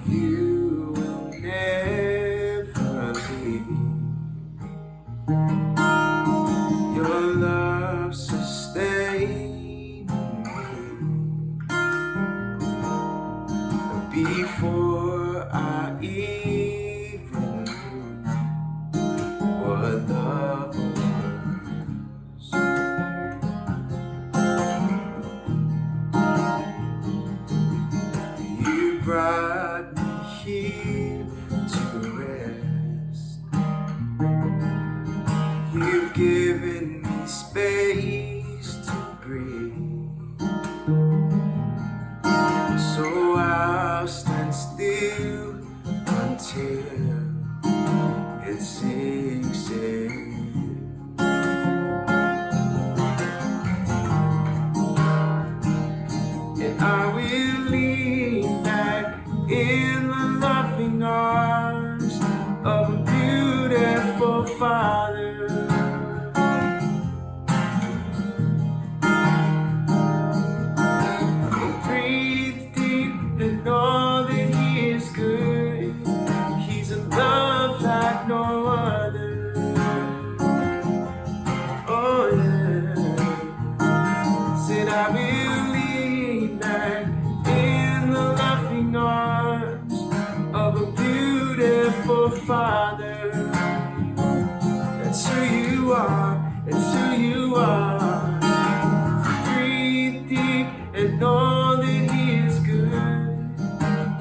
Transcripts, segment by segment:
You will never leave. Your love sustained me before I even knew what love was. You brought me here to rest. You've given me space to breathe. So I'll stand still until it sinks in. And I will lean back in the loving arms of a beautiful Father. Breathe deep and know that He is good. He's a love like no other. Oh yeah. Said I will lean back in the loving arms of a beautiful Father. That's who you are. That's who you are. Breathe deep and know that He is good.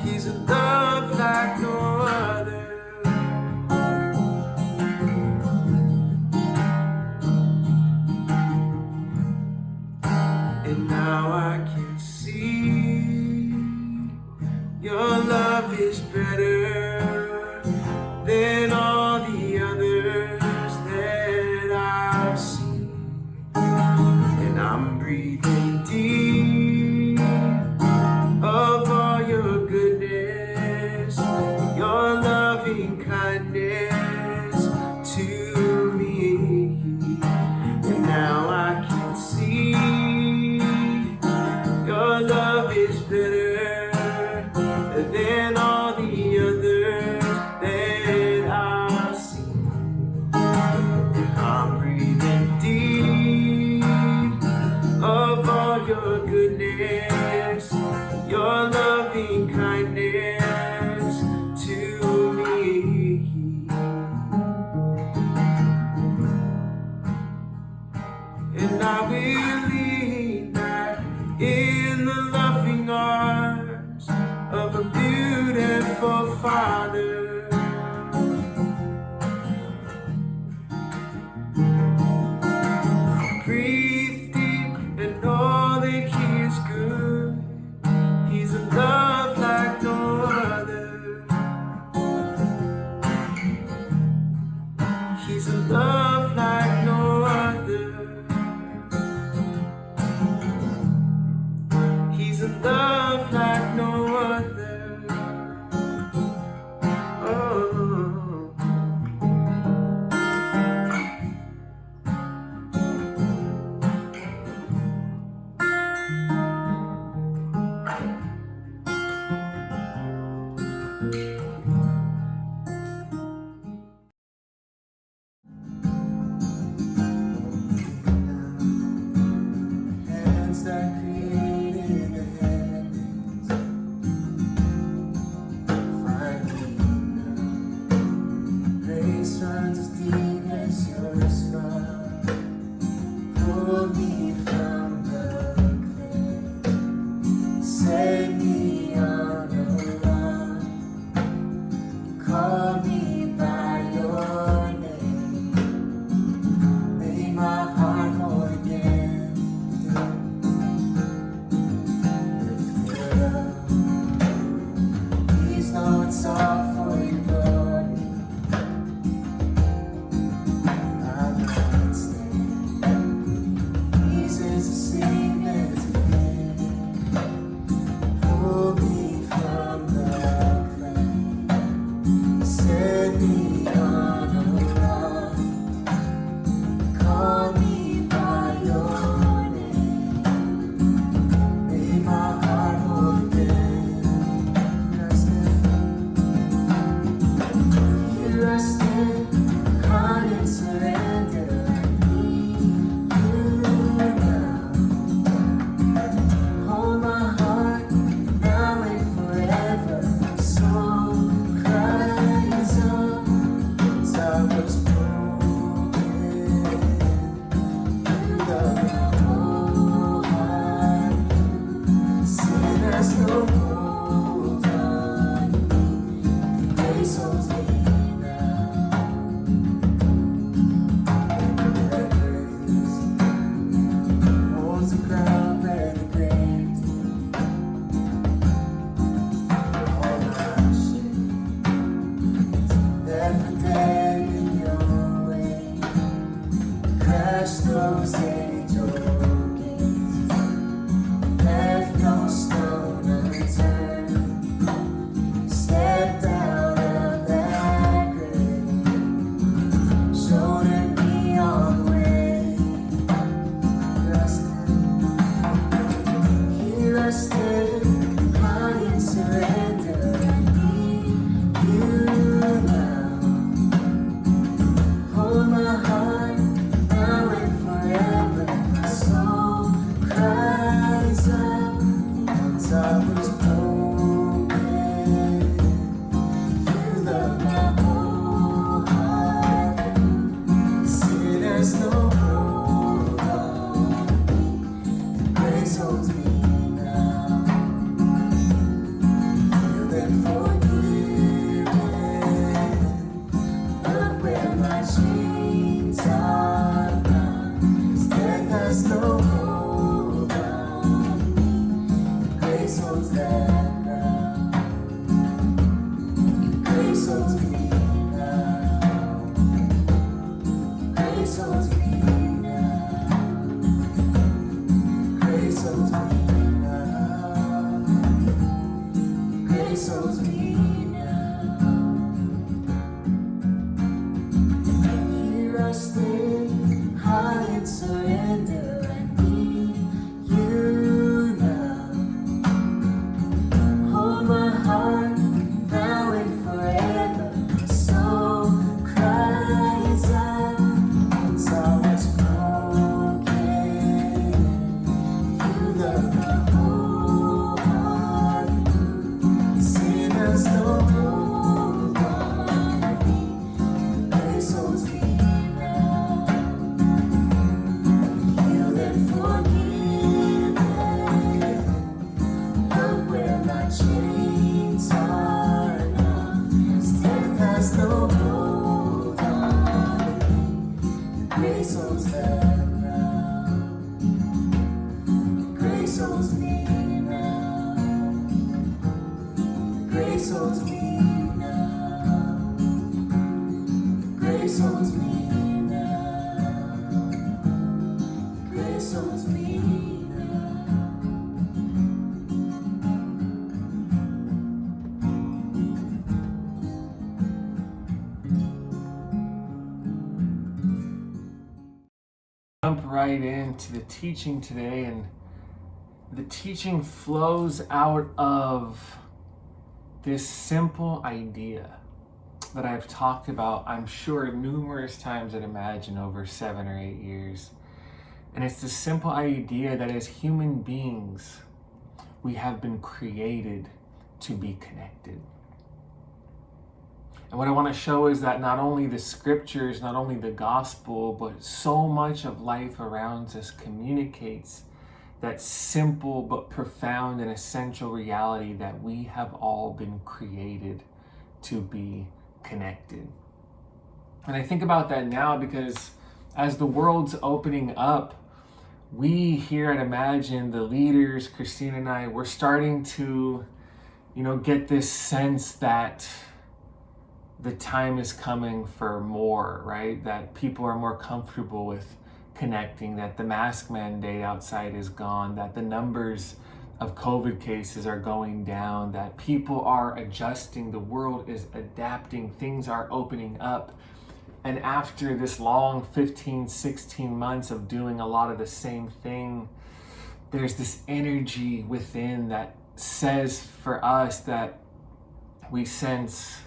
He's a love like no other. And now I can see your love is better than all the others that I've seen. And I'm breathing deep of all your goodness, your loving kindness to me. And now I can see your love is better than all the others that I've seen. And I'm breathing deep of all your goodness, your loving kindness to me. And I will lean back in the loving arms of a beautiful Father. Breathe deep and know that He is good. He's a love like no other. He's a love like no other. He's a love like no other. crushed those angel gates, left no stone unturned, stepped out of that grave, showed me all the way. He rested, high in surrender. I need you now. Hold my heart now and forever. My soul cries out. Once I was broken. You love my whole heart. Sinners no hold on me. Grace holds me now. Healed and forgiven. Look where my chains are bound. 'Cause death has no hold on me. Grace holds that ground. Grace holds me now. Grace holds me now. Grace holds me now. Grace holds me now. He rested, high in surrender. I need you now. Hold my heart now and forever. My soul cries out. Once I was broken. You love my whole heart. Sinners no hold on me. Grace holds me now. Healed and forgiven. Look where my chains are now. 'Cause death has no hold on me. Grace holds that ground. Grace holds me now. Grace holds me now. Grace holds me now. Grace holds me now. Jump right into the teaching today, and the teaching flows out of this simple idea that I've talked about, I'm sure, numerous times at Imagine over 7 or 8 years. And it's the simple idea that as human beings, we have been created to be connected. And what I want to show is that not only the scriptures, not only the gospel, but so much of life around us communicates that simple but profound and essential reality that we have all been created to be connected. And I think about that now because as the world's opening up, we here at Imagine, the leaders, Christine and I, we're starting to, get this sense that the time is coming for more, right? That people are more comfortable with connecting, that the mask mandate outside is gone, that the numbers of COVID cases are going down, that people are adjusting, the world is adapting, things are opening up. And after this long 15, 16 months of doing a lot of the same thing, there's this energy within that says for us that we sense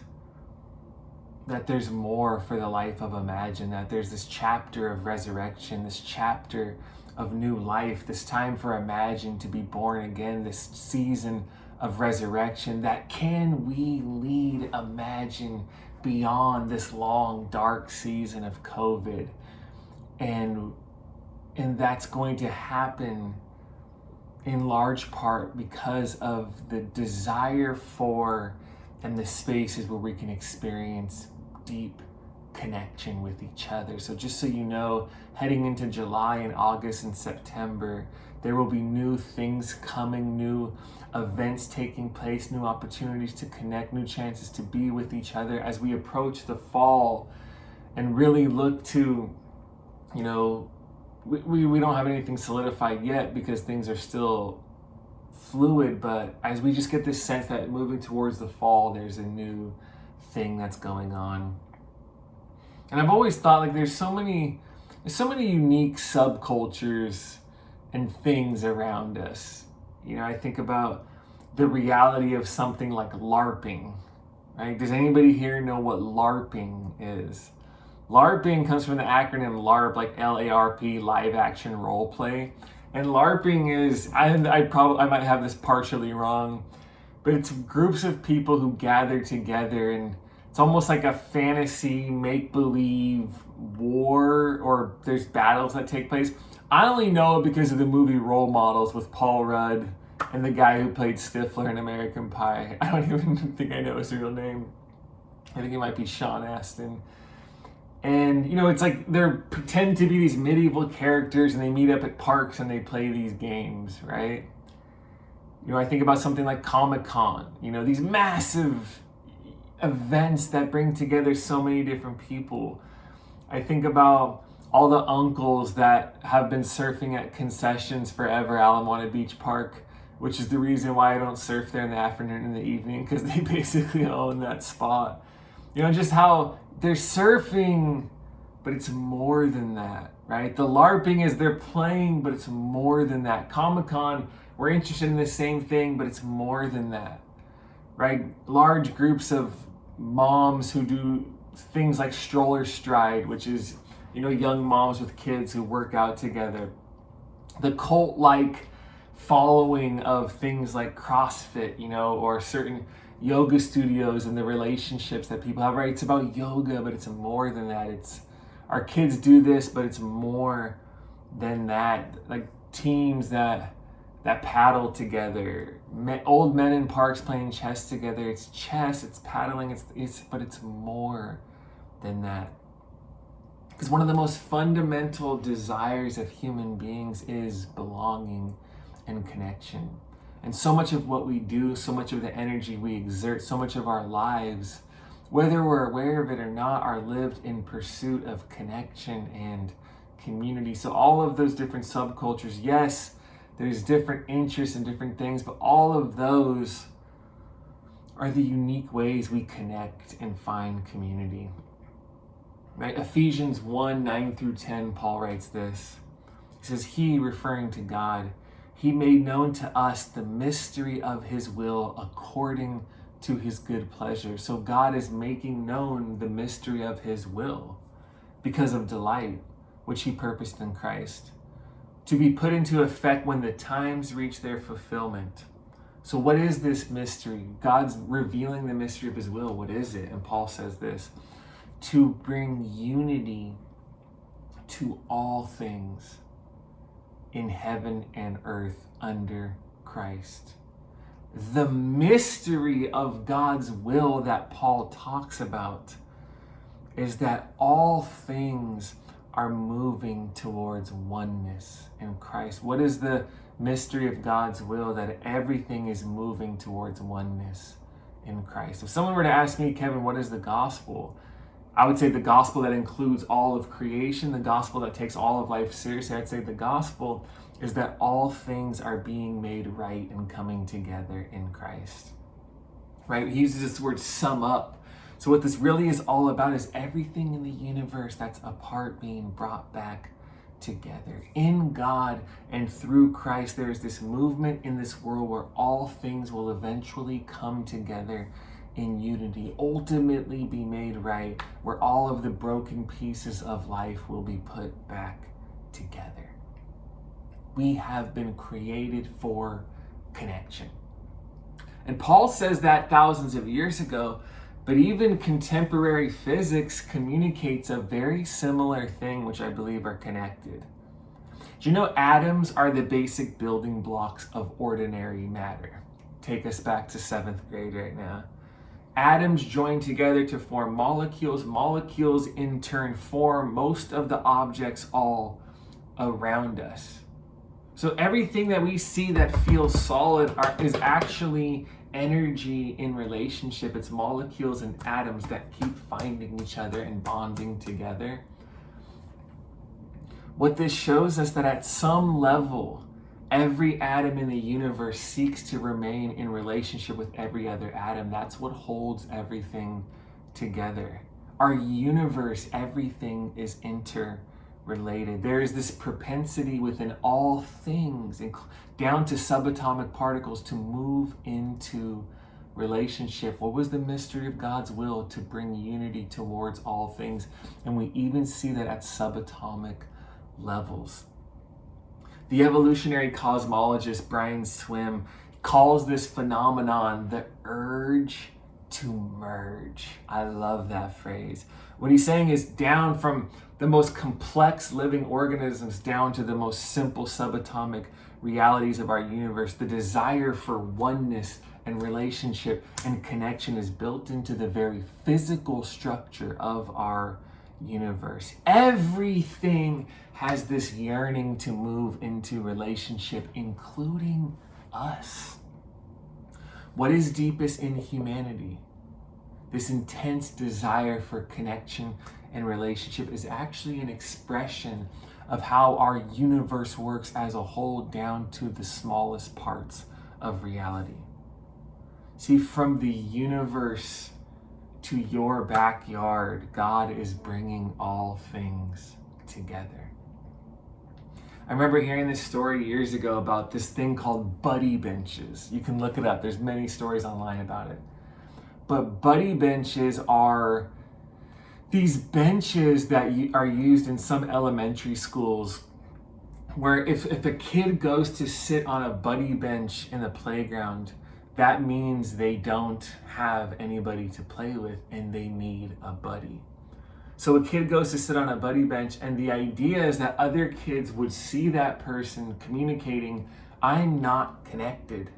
that there's more for the life of Imagine, that there's this chapter of resurrection, this chapter of new life, this time for Imagine to be born again, this season of resurrection, that can we lead Imagine beyond this long, dark season of COVID? And that's going to happen in large part because of the desire for and the spaces where we can experience deep connection with each other. So just so you know, heading into July and August and September, there will be new things coming, new events taking place, new opportunities to connect, new chances to be with each other as we approach the fall and really look to, we don't have anything solidified yet because things are still fluid, but as we just get this sense that moving towards the fall, there's a new thing that's going on. And I've always thought like there's so many unique subcultures and things around us. You know, I think about the reality of something like LARPing, right? Does anybody here know what LARPing is? LARPing comes from the acronym LARP, like LARP, live action role play. And LARPing is, I might have this partially wrong, but it's groups of people who gather together, and it's almost like a fantasy make-believe war, or there's battles that take place. I only know it because of the movie Role Models with Paul Rudd and the guy who played Stifler in American Pie. I don't even think I know his real name. I think it might be Sean Astin. And, you know, it's like they pretend to be these medieval characters and they meet up at parks and they play these games, right? You know, I think about something like Comic-Con, you know, these massive events that bring together so many different people. I think about all the uncles that have been surfing at concessions forever, Alameda Beach Park, which is the reason why I don't surf there in the afternoon and the evening, because they basically own that spot. You know, just how they're surfing, but it's more than that, right? The LARPing is they're playing, but it's more than that. Comic-Con, we're interested in the same thing, but it's more than that, right? Large groups of moms who do things like stroller stride, which is, you know, young moms with kids who work out together. The cult-like following of things like CrossFit, you know, or certain yoga studios and the relationships that people have, right? It's about yoga, but it's more than that. It's our kids do this, but it's more than that. Like teams that paddle together, old men in parks playing chess together. It's chess, it's paddling, but it's more than that. Because one of the most fundamental desires of human beings is belonging and connection. And so much of what we do, so much of the energy we exert, so much of our lives, whether we're aware of it or not, are lived in pursuit of connection and community. So all of those different subcultures, yes, there's different interests and different things, but all of those are the unique ways we connect and find community. Right? Ephesians 1, 9 through 10, Paul writes this. He says, He, referring to God, He made known to us the mystery of His will according to His good pleasure. So God is making known the mystery of His will because of delight, which He purposed in Christ, to be put into effect when the times reach their fulfillment. So what is this mystery? God's revealing the mystery of His will. What is it? And Paul says this, to bring unity to all things in heaven and earth under Christ. The mystery of God's will that Paul talks about is that all things are moving towards oneness in Christ. What is the mystery of God's will? That everything is moving towards oneness in Christ. If someone were to ask me, Kevin, what is the gospel? I would say the gospel that includes all of creation, the gospel that takes all of life seriously. I'd say the gospel is that all things are being made right and coming together in Christ. Right? He uses this word sum up. So what this really is all about is everything in the universe that's apart being brought back together. In God and through Christ, there is this movement in this world where all things will eventually come together in unity, ultimately be made right, where all of the broken pieces of life will be put back together. We have been created for connection. And Paul says that thousands of years ago, but even contemporary physics communicates a very similar thing, which I believe are connected. Do you know atoms are the basic building blocks of ordinary matter? Take us back to 7th grade right now. Atoms join together to form molecules. Molecules in turn form most of the objects all around us. So everything that we see that feels solid is actually energy in relationship. It's molecules and atoms that keep finding each other and bonding together. What this shows us that at some level, every atom in the universe seeks to remain in relationship with every other atom. That's what holds everything together. Our universe, everything is interrelated. There is this propensity within all things, down to subatomic particles, to move into relationship. What was the mystery of God's will? To bring unity towards all things. And we even see that at subatomic levels. The evolutionary cosmologist Brian Swimme calls this phenomenon the urge to merge. I love that phrase. What he's saying is down from the most complex living organisms down to the most simple subatomic realities of our universe, the desire for oneness and relationship and connection is built into the very physical structure of our universe. Everything has this yearning to move into relationship, including us. What is deepest in humanity? This intense desire for connection and relationship is actually an expression of how our universe works as a whole, down to the smallest parts of reality. See, from the universe to your backyard, God is bringing all things together. I remember hearing this story years ago about this thing called buddy benches. You can look it up. There's many stories online about it. But buddy benches are these benches that are used in some elementary schools, where if a kid goes to sit on a buddy bench in the playground, that means they don't have anybody to play with and they need a buddy. So a kid goes to sit on a buddy bench, and the idea is that other kids would see that person communicating, I'm not connected.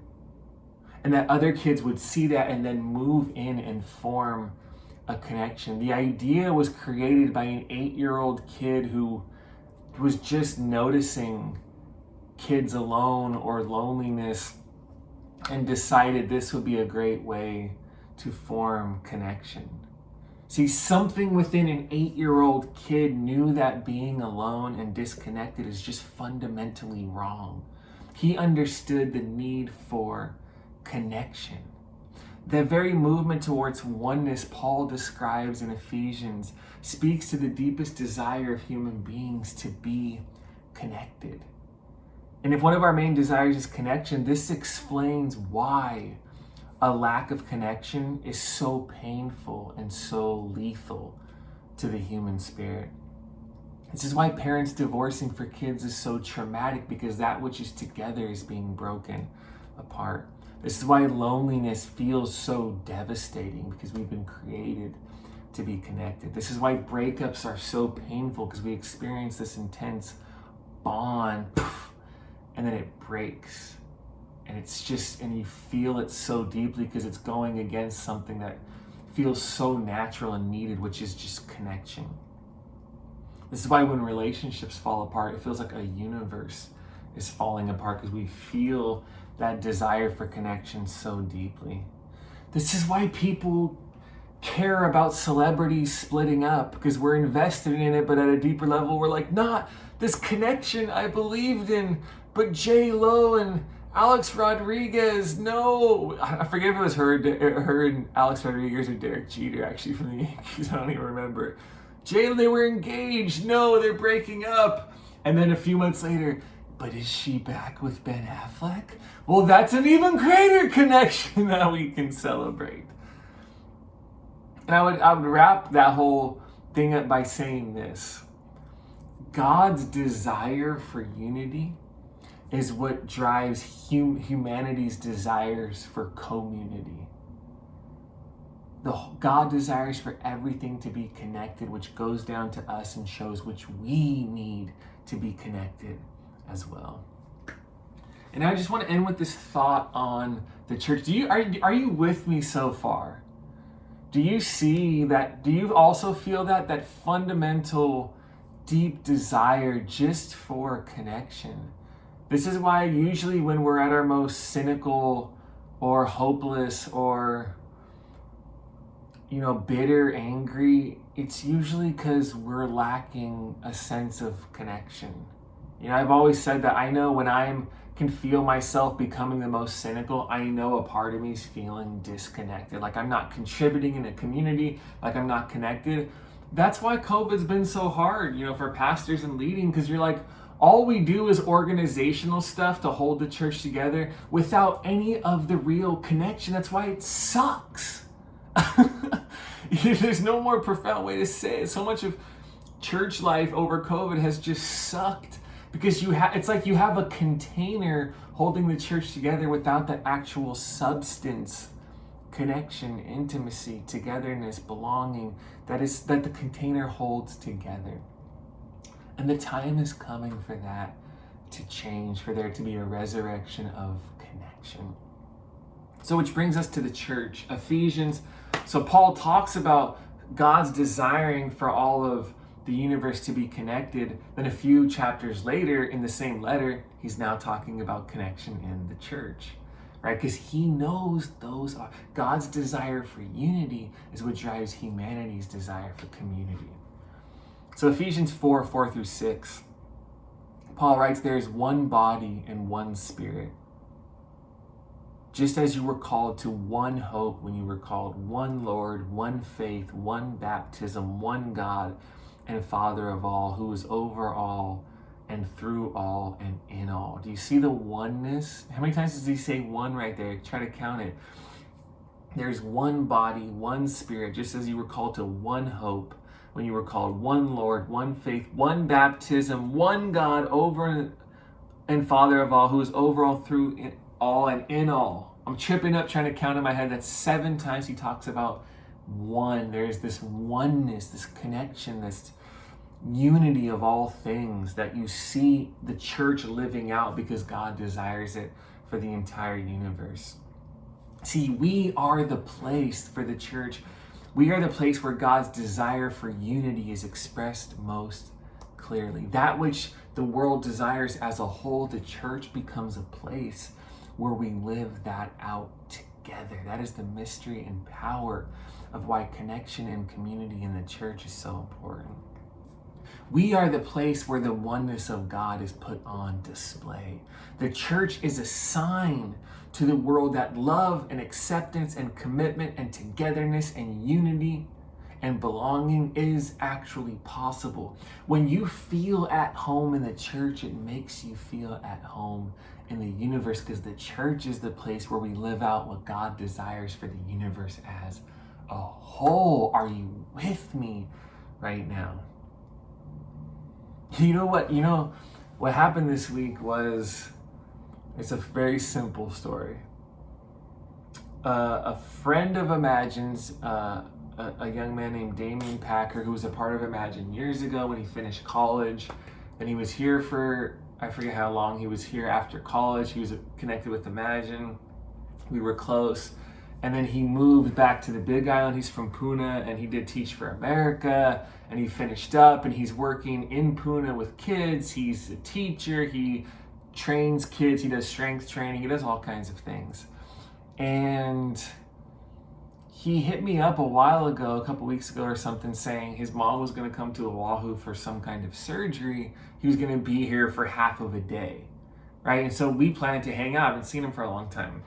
And that other kids would see that and then move in and form a connection. The idea was created by an 8-year-old kid who was just noticing kids alone or loneliness and decided this would be a great way to form connection. See, something within an 8-year-old kid knew that being alone and disconnected is just fundamentally wrong. He understood the need for connection. The very movement towards oneness Paul describes in Ephesians speaks to the deepest desire of human beings to be connected. And if one of our main desires is connection, this explains why a lack of connection is so painful and so lethal to the human spirit. This is why parents divorcing for kids is so traumatic, because that which is together is being broken apart. This is why loneliness feels so devastating, because we've been created to be connected. This is why breakups are so painful, because we experience this intense bond and then it breaks. And it's just, and you feel it so deeply because it's going against something that feels so natural and needed, which is just connection. This is why when relationships fall apart, it feels like a universe is falling apart, because we feel that desire for connection so deeply. This is why people care about celebrities splitting up, because we're invested in it, but at a deeper level, we're like, nah, this connection I believed in, but J-Lo and Alex Rodriguez, no. I forget if it was her and Alex Rodriguez or Derek Jeter, actually, from the Yankees. I don't even remember. They were engaged. No, they're breaking up. And then a few months later, but is she back with Ben Affleck? Well, that's an even greater connection that we can celebrate. And I would wrap that whole thing up by saying this. God's desire for unity is what drives humanity's desires for community. God desires for everything to be connected, which goes down to us and shows which we need to be connected as well. And I just want to end with this thought on the church. Are you with me so far? Do you see that? Do you also feel that fundamental, deep desire just for connection? This is why usually when we're at our most cynical or hopeless or, bitter, angry, it's usually because we're lacking a sense of connection. I've always said that I know when can feel myself becoming the most cynical, I know a part of me is feeling disconnected. Like I'm not contributing in a community, like I'm not connected. That's why COVID's been so hard, for pastors and leading, because you're like, all we do is organizational stuff to hold the church together without any of the real connection. That's why it sucks. There's no more profound way to say it. So much of church life over COVID has just sucked because it's like you have a container holding the church together without the actual substance, connection, intimacy, togetherness, belonging that the container holds together. And the time is coming for that to change, for there to be a resurrection of connection. So which brings us to the church, Ephesians. So Paul talks about God's desiring for all of the universe to be connected. Then a few chapters later in the same letter, he's now talking about connection in the church, right? Because he knows God's desire for unity is what drives humanity's desire for community. So Ephesians 4:4-6, Paul writes, there is one body and one spirit. Just as you were called to one hope when you were called, one Lord, one faith, one baptism, one God and Father of all, who is over all and through all and in all. Do you see the oneness? How many times does he say one right there? Try to count it. There's one body, one spirit, just as you were called to one hope when you were called, one Lord, one faith, one baptism, one God over and Father of all, who is over all, through all, and in all. I'm tripping up trying to count in my head. That's 7 times he talks about one. There's this oneness, this connection, this unity of all things that you see the church living out because God desires it for the entire universe. See, we are the place for the church. We are the place where God's desire for unity is expressed most clearly. That which the world desires as a whole, the church becomes a place where we live that out together. That is the mystery and power of why connection and community in the church is so important. We are the place where the oneness of God is put on display. The church is a sign to the world that love and acceptance and commitment and togetherness and unity and belonging is actually possible. When you feel at home in the church, it makes you feel at home in the universe, because the church is the place where we live out what God desires for the universe as a whole. Are you with me right now? You know what happened this week was, it's a very simple story. A friend of Imagine's, a young man named Damien Packer, who was a part of Imagine years ago when he finished college. And he was here for, I forget how long he was here after college. He was connected with Imagine. We were close. And then he moved back to the Big Island. He's from Puna, and he did Teach for America. And he finished up, and he's working in Puna with kids. He's a teacher. He trains kids. He does strength training. He does all kinds of things. And he hit me up a while ago, a couple weeks ago or something, saying his mom was going to come to Oahu for some kind of surgery. He was going to be here for half of a day, right? And so we planned to hang out. I haven't seen him for a long time.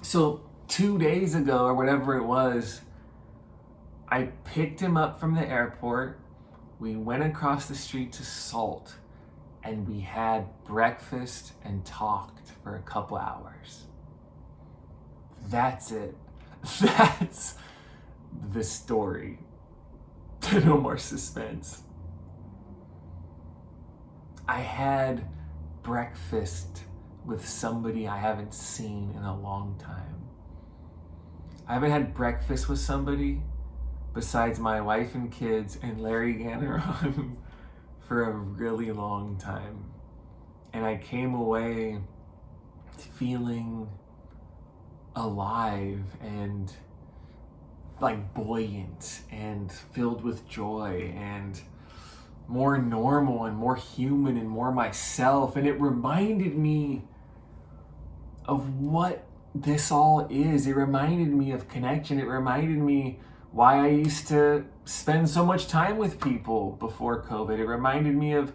So 2 days ago or whatever it was, I picked him up from the airport. We went across the street to Salt, and we had breakfast and talked for a couple hours. That's it. That's the story. No more suspense. I had breakfast with somebody I haven't seen in a long time. I haven't had breakfast with somebody besides my wife and kids and Larry Ganneron for a really long time. And I came away feeling alive and like buoyant and filled with joy and more normal and more human and more myself. And it reminded me of what this all is. It reminded me of connection. It reminded me why I used to spend so much time with people before COVID. It reminded me of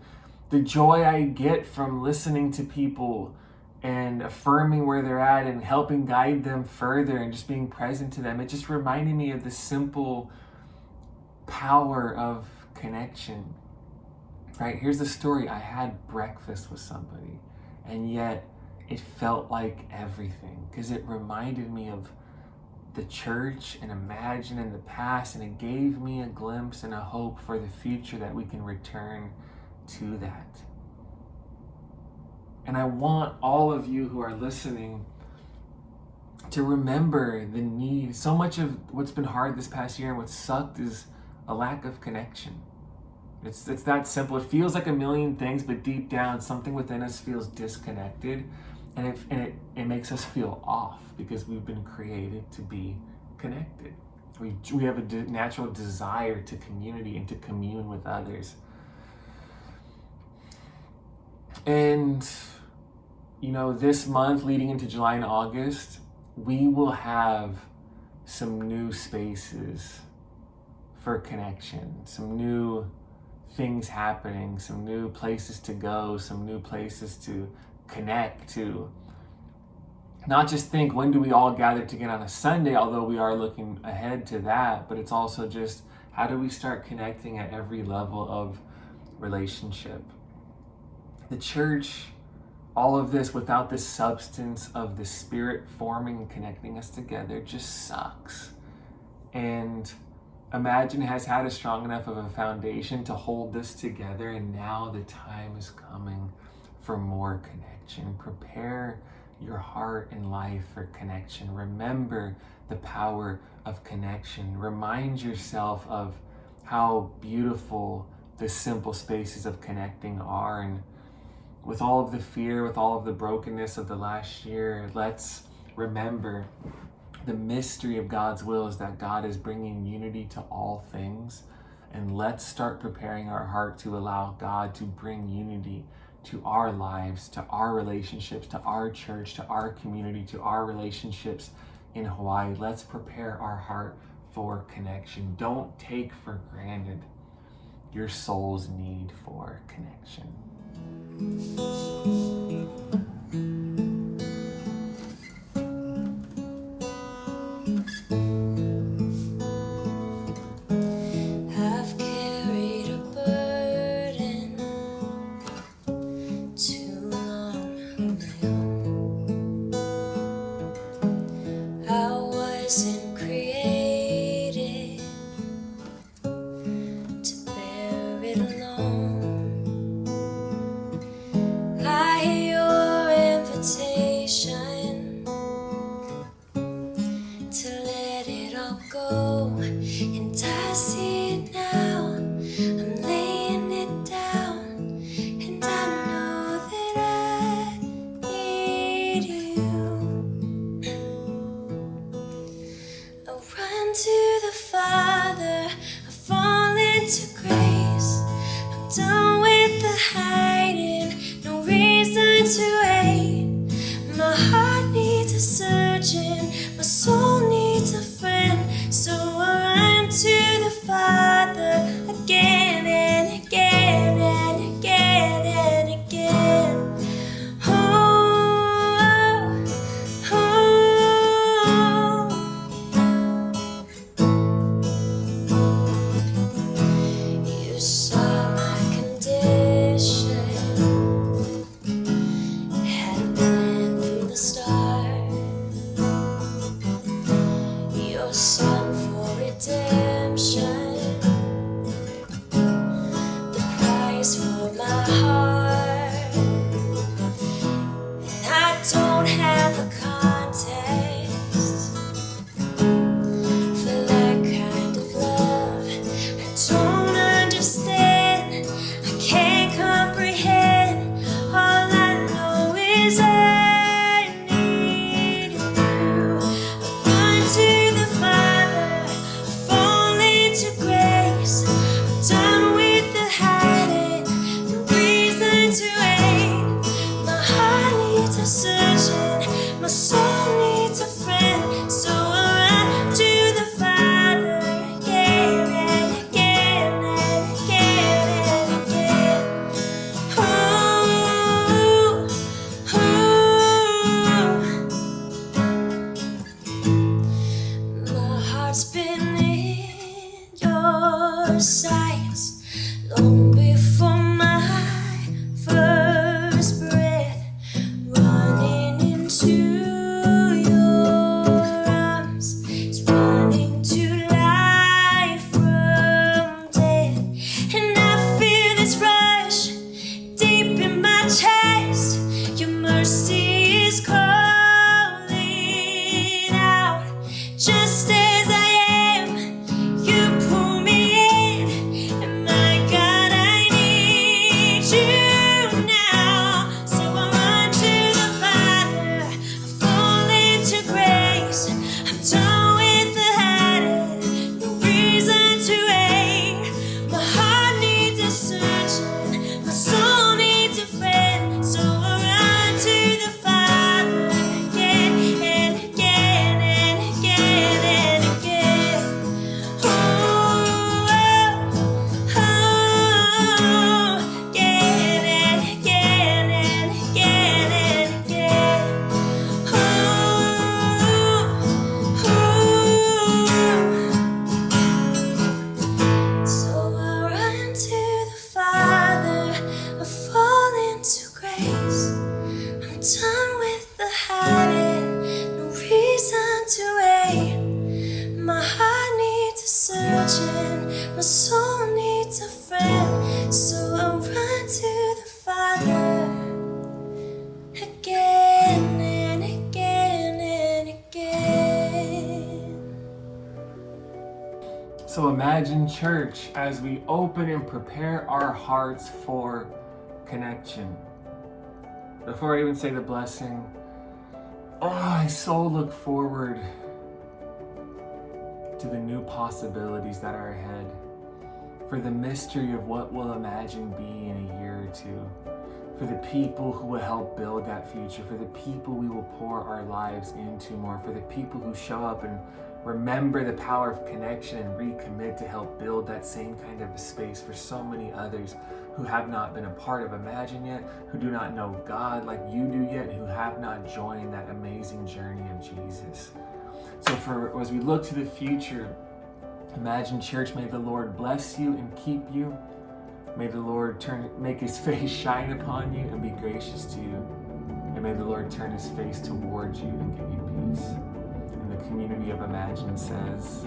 the joy I get from listening to people and affirming where they're at and helping guide them further and just being present to them. It just reminded me of the simple power of connection. Right? Here's the story. I had breakfast with somebody, and yet it felt like everything because it reminded me of the church and Imagine in the past, and it gave me a glimpse and a hope for the future that we can return to that. And I want all of you who are listening to remember the need. So much of what's been hard this past year and what sucked is a lack of connection. It's that simple. It feels like a million things, but deep down, something within us feels disconnected, and it makes us feel off because we've been created to be connected. We have a natural desire to community and to commune with others. And this month leading into July and August, we will have some new spaces for connection, some new things happening, some new places to go, some new places to connect to. Not just think, when do we all gather together on a Sunday, although we are looking ahead to that, but it's also just, how do we start connecting at every level of relationship? The church, all of this without the substance of the Spirit forming and connecting us together just sucks. And Imagine has had a strong enough of a foundation to hold this together, and now the time is coming for more connection. Prepare your heart and life for connection. Remember the power of connection. Remind yourself of how beautiful the simple spaces of connecting are. And with all of the fear, with all of the brokenness of the last year, let's remember the mystery of God's will is that God is bringing unity to all things. And let's start preparing our heart to allow God to bring unity to our lives, to our relationships, to our church, to our community, to our relationships in Hawaii. Let's prepare our heart for connection. Don't take for granted your soul's need for connection. So imagine, church, as we open and prepare our hearts for connection. Before I even say the blessing, I so look forward to the new possibilities that are ahead, for the mystery of what will Imagine be in a year or two, for the people who will help build that future, for the people we will pour our lives into more, for the people who show up and remember the power of connection and recommit to help build that same kind of a space for so many others who have not been a part of Imagine yet, who do not know God like you do yet, who have not joined that amazing journey of Jesus. So as we look to the future, Imagine Church, may the Lord bless you and keep you. May the Lord make his face shine upon you and be gracious to you. And may the Lord turn his face towards you and give you peace. And the community of Imagine says...